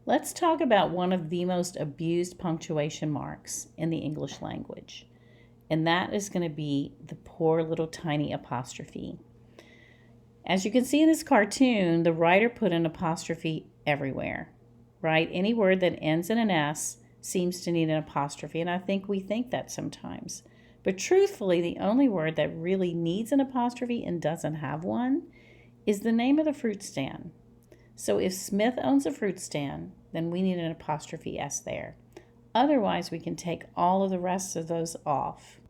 Let's talk about one of the most abused punctuation marks in the English language, and that is going to be the poor little tiny apostrophe. As you can see in this cartoon, the writer put an apostrophe everywhere, right? Any word that ends in an S seems to need an apostrophe, and I think we think that sometimes. But truthfully, the only word that really needs an apostrophe and doesn't have one is the name of the fruit stand. So if Smith owns a fruit stand, then we need an apostrophe S there. Otherwise, we can take all of the rest of those off.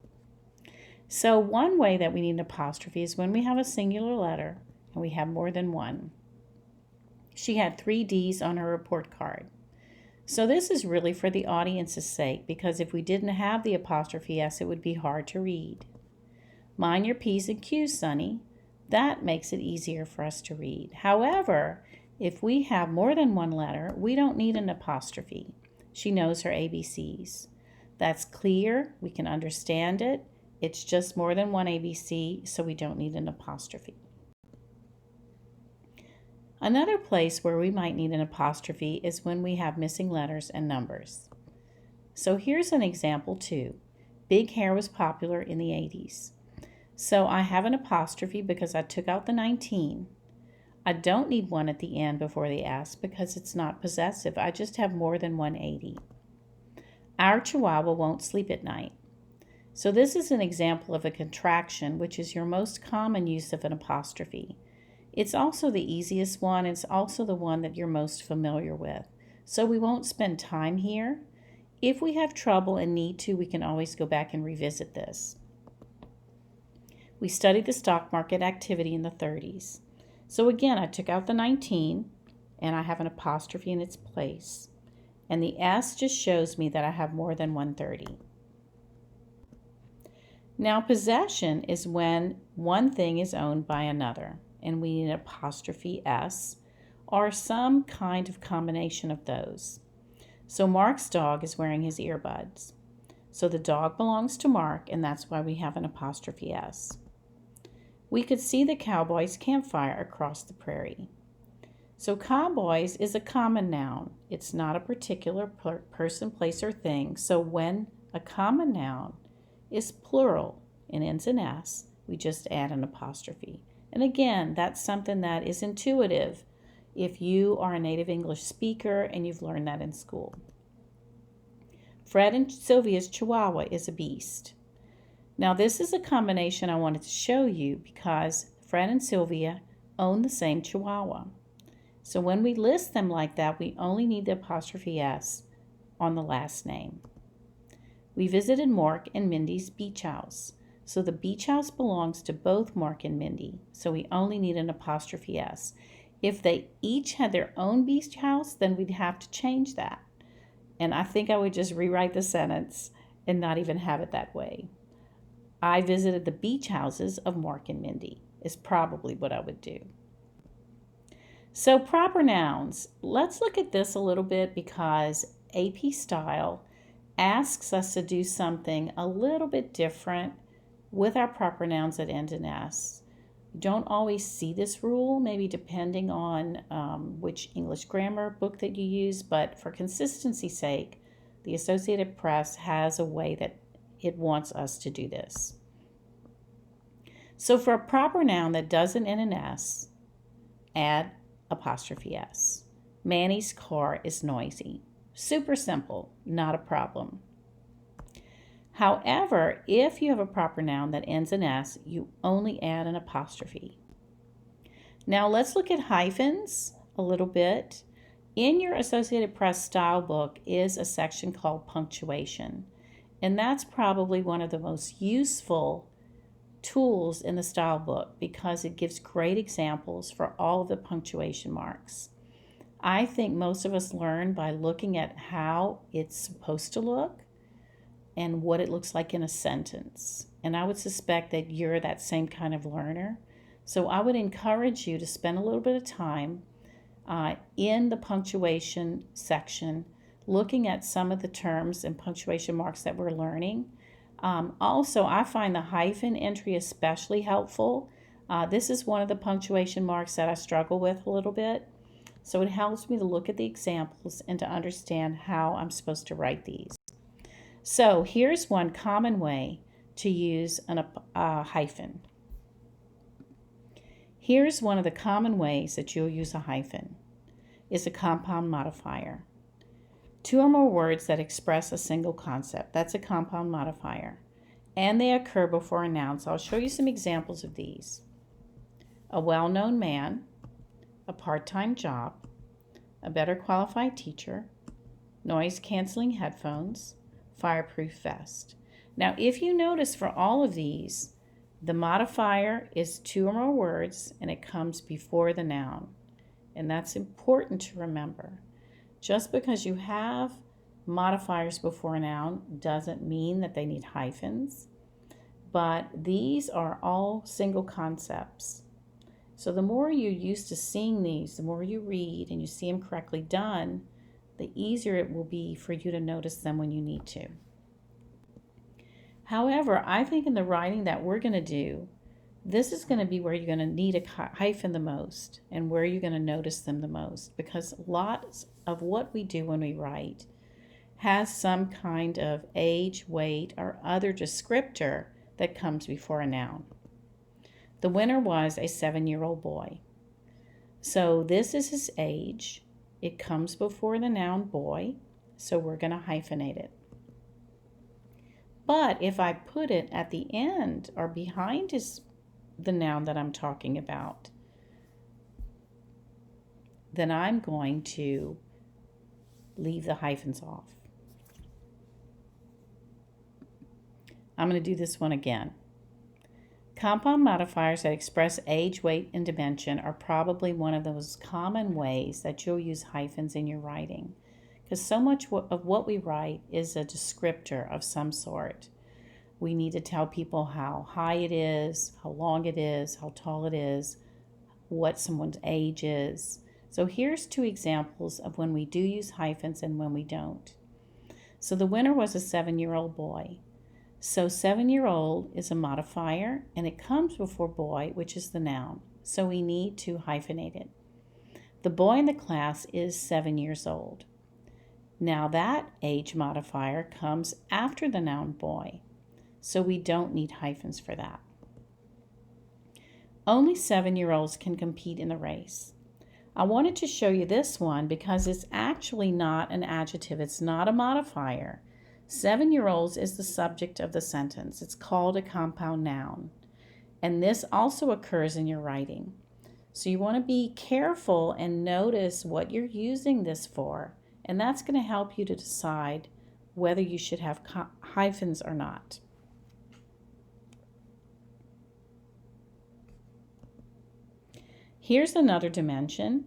So one way that we need an apostrophe is when we have a singular letter and we have more than one. She had 3 D's on her report card. So this is really for the audience's sake, because if we didn't have the apostrophe S, it would be hard to read. Mind your P's and Q's, Sonny. That makes it easier for us to read. However, if we have more than one letter, we don't need an apostrophe. She knows her ABCs. That's clear. We can understand it. It's just more than one ABC, so we don't need an apostrophe. Another place where we might need an apostrophe is when we have missing letters and numbers. So here's an example too. Big hair was popular in the 80s. So I have an apostrophe because I took out the 19. I don't need one at the end before the S because it's not possessive. I just have more than one 80. Our Chihuahua won't sleep at night. So this is an example of a contraction, which is your most common use of an apostrophe. It's also the easiest one. It's also the one that you're most familiar with. So we won't spend time here. If we have trouble and need to, we can always go back and revisit this. We studied the stock market activity in the 30s. So again, I took out the 19 and I have an apostrophe in its place. And the S just shows me that I have more than 130. Now possession is when one thing is owned by another, and we need an apostrophe S or some kind of combination of those. So Mark's dog is wearing his earbuds. So the dog belongs to Mark, and that's why we have an apostrophe S. We could see the cowboys' campfire across the prairie. So cowboys is a common noun. It's not a particular person, place, or thing. So when a common noun is plural and ends in S, we just add an apostrophe. And again, that's something that is intuitive if you are a native English speaker and you've learned that in school. Fred and Sylvia's Chihuahua is a beast. Now this is a combination I wanted to show you because Fred and Sylvia own the same Chihuahua. So when we list them like that, we only need the apostrophe S on the last name. We visited Mark and Mindy's beach house. So the beach house belongs to both Mark and Mindy. So we only need an apostrophe S. If they each had their own beach house, then we'd have to change that. And I think I would just rewrite the sentence and not even have it that way. I visited the beach houses of Mark and Mindy is probably what I would do. So proper nouns. Let's look at this a little bit because AP Style asks us to do something a little bit different with our proper nouns that end in S. You don't always see this rule, maybe depending on which English grammar book that you use, but for consistency's sake, the Associated Press has a way that it wants us to do this. So for a proper noun that doesn't end in S, add apostrophe S. Manny's car is noisy. Super simple, not a problem. However, if you have a proper noun that ends in S, you only add an apostrophe. Now let's look at hyphens a little bit. In your Associated Press Stylebook is a section called punctuation, and that's probably one of the most useful tools in the Stylebook because it gives great examples for all of the punctuation marks. I think most of us learn by looking at how it's supposed to look and what it looks like in a sentence. And I would suspect that you're that same kind of learner. So I would encourage you to spend a little bit of time in the punctuation section looking at some of the terms and punctuation marks that we're learning. Also, I find the hyphen entry especially helpful. This is one of the punctuation marks that I struggle with a little bit. So it helps me to look at the examples and to understand how I'm supposed to write these. So here's one common way to use a hyphen. Here's one of the common ways that you'll use a hyphen. Is a compound modifier. Two or more words that express a single concept. That's a compound modifier. And they occur before a noun. So I'll show you some examples of these. A well-known man, a part-time job, a better qualified teacher, noise-canceling headphones, fireproof vest. Now, if you notice for all of these, the modifier is two or more words and it comes before the noun. And that's important to remember. Just because you have modifiers before a noun doesn't mean that they need hyphens, but these are all single concepts. So the more you're used to seeing these, the more you read and you see them correctly done, the easier it will be for you to notice them when you need to. However, I think in the writing that we're going to do, this is going to be where you're going to need a hyphen the most and where you're going to notice them the most, because lots of what we do when we write has some kind of age, weight, or other descriptor that comes before a noun. The winner was a 7-year-old boy. So this is his age. It comes before the noun boy, so we're going to hyphenate it. But if I put it at the end or behind the noun that I'm talking about, then I'm going to leave the hyphens off. I'm going to do this one again. Compound modifiers that express age, weight, and dimension are probably one of those common ways that you'll use hyphens in your writing, because so much of what we write is a descriptor of some sort. We need to tell people how high it is, how long it is, how tall it is, what someone's age is. So here's two examples of when we do use hyphens and when we don't. So the winner was a 7-year-old boy. So 7-year-old is a modifier and it comes before boy, which is the noun. So we need to hyphenate it. The boy in the class is 7 years old. Now that age modifier comes after the noun boy. So we don't need hyphens for that. Only 7-year-olds can compete in the race. I wanted to show you this one because it's actually not an adjective. It's not a modifier. 7-year-olds is the subject of the sentence. It's called a compound noun. And this also occurs in your writing. So you want to be careful and notice what you're using this for. And that's going to help you to decide whether you should have hyphens or not. Here's another dimension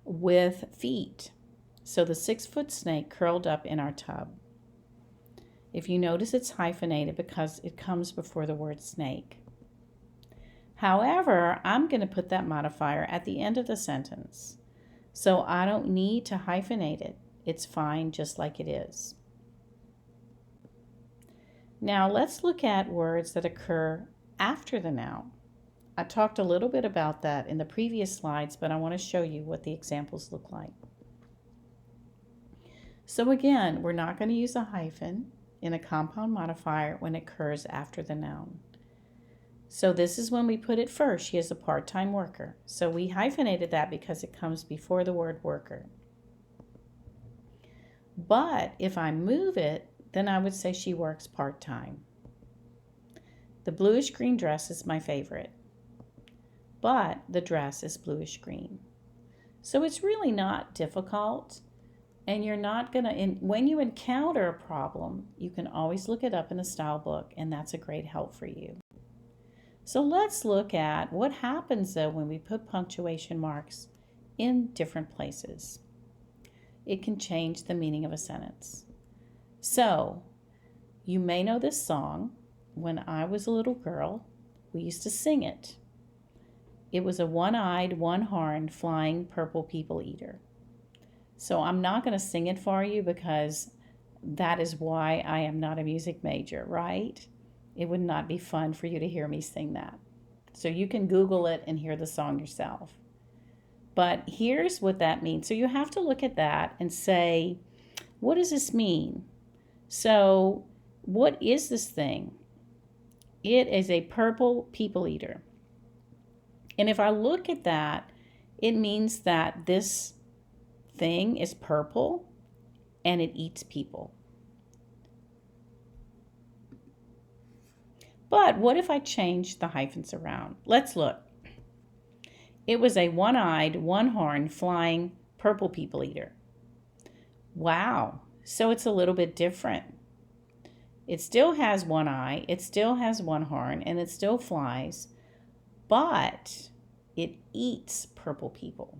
with feet. So the 6-foot snake curled up in our tub. If you notice, it's hyphenated because it comes before the word snake. However, I'm going to put that modifier at the end of the sentence. So I don't need to hyphenate it. It's fine just like it is. Now let's look at words that occur after the noun. I talked a little bit about that in the previous slides, but I want to show you what the examples look like. So again, we're not going to use a hyphen in a compound modifier when it occurs after the noun. So this is when we put it first. She is a part-time worker. So we hyphenated that because it comes before the word worker. But if I move it, then I would say she works part-time. The bluish green dress is my favorite, but the dress is bluish green. So it's really not difficult. And you're not going to, when you encounter a problem, you can always look it up in the style book, and that's a great help for you. So let's look at what happens though when we put punctuation marks in different places. It can change the meaning of a sentence. So you may know this song. When I was a little girl, we used to sing it. It was a one-eyed, one-horned, flying purple people eater. So I'm not going to sing it for you because that is why I am not a music major, right? It would not be fun for you to hear me sing that. So you can Google it and hear the song yourself. But here's what that means. So you have to look at that and say, what does this mean? So what is this thing? It is a purple people eater. And if I look at that, it means that this thing is purple and it eats people. But what if I change the hyphens around? Let's look. It was a one-eyed, one-horned, flying purple people eater. Wow, so it's a little bit different. It still has one eye, it still has one horn, and it still flies, but it eats purple people.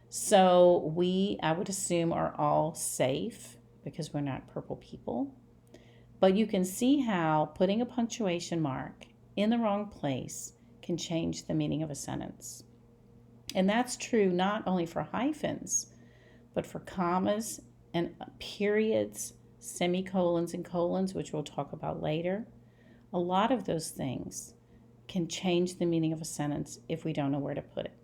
So I would assume, are all safe because we're not purple people. But you can see how putting a punctuation mark in the wrong place can change the meaning of a sentence. And that's true not only for hyphens, but for commas and periods, semicolons and colons, which we'll talk about later. A lot of those things can change the meaning of a sentence if we don't know where to put it.